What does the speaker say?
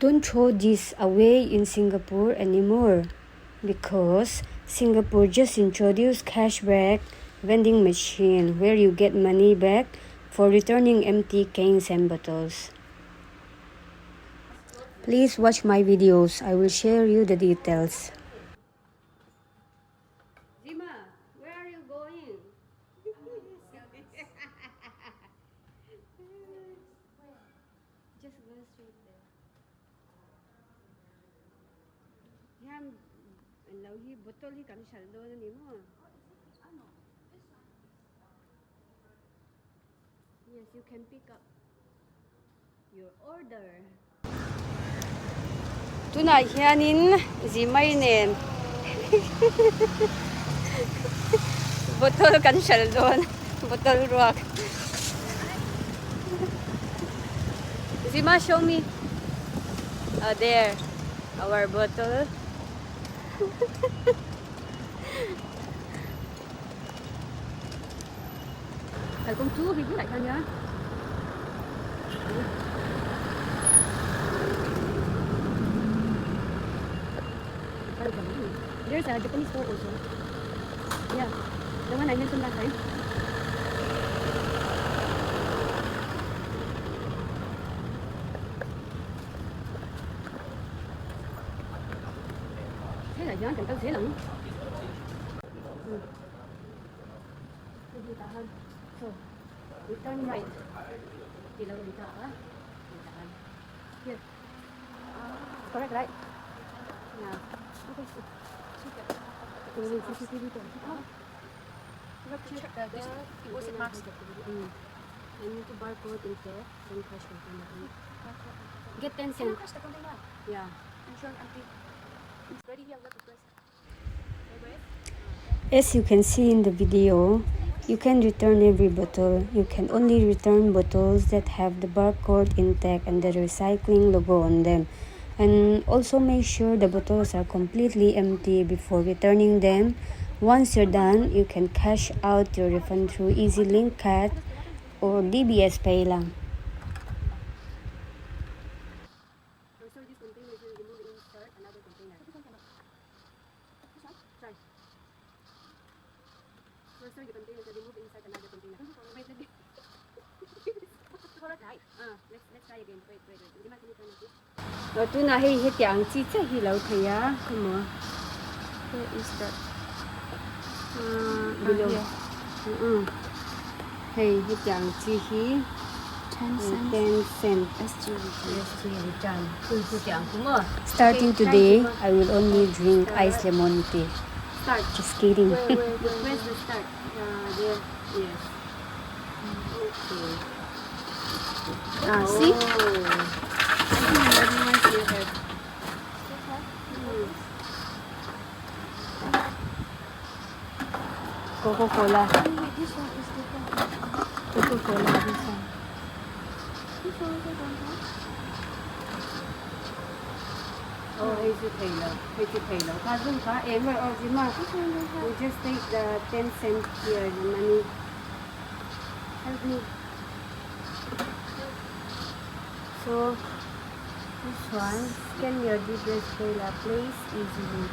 Don't throw this away in Singapore anymore because Singapore just introduced cashback vending machine where you get money back for returning empty cans and bottles. Please watch my videos. I will share you the details. Zima, where are you going? Just go straight there. Yan, law hi botol hi kan saldo na nimo. Yes, you can pick up your order. Tuna hianin zimay botol kan saldo, botol ruak. Zima, show me. There, our bottle. Thầy công chúa đi với lại thôi nhá. There's a Japanese store also. Yeah, the one I mentioned last time. Thế là dán cảnh tao dễ lắm. So, we turn right. Ilaw dito Here. Correct, right? Yeah. Okay. CCTV to. Check this. Was it marks? I need to barcode in there. Then crash the container. Get 10 cents. Crash the container. Yeah. I'm sure auntie. It's ready here. Let the press. As you can see in the video, you can return every bottle. You can only return bottles that have the barcode intact and the recycling logo on them. And also make sure the bottles are completely empty before returning them. Once you're done, you can cash out your refund through EasyLink Card or DBS Pay lang. Transfer the container to remove inside another container. Wait, let me. Right. Let's try again. Wait. Hindi man kinitan natin. Ito na hit yang chi cha hilaw kaya. Kumo. Where is that? Below. Hey, hit yang chi hi. 10 cents. 10 cents. SG return. Starting today, I will only drink iced lemon tea. Start. Just kidding. Where? Where's the start? There. Yes. Okay. See? I think everyone still have. Coca-Cola. This one is different. Coca-Cola. This one. This one also don't have. Oh, here's the Taylor. Kazum ka, Emma or Zima. This one don't have. We just take the 10 cents here, the money. Help me. So, this one, scan your DBS Taylor, place easily.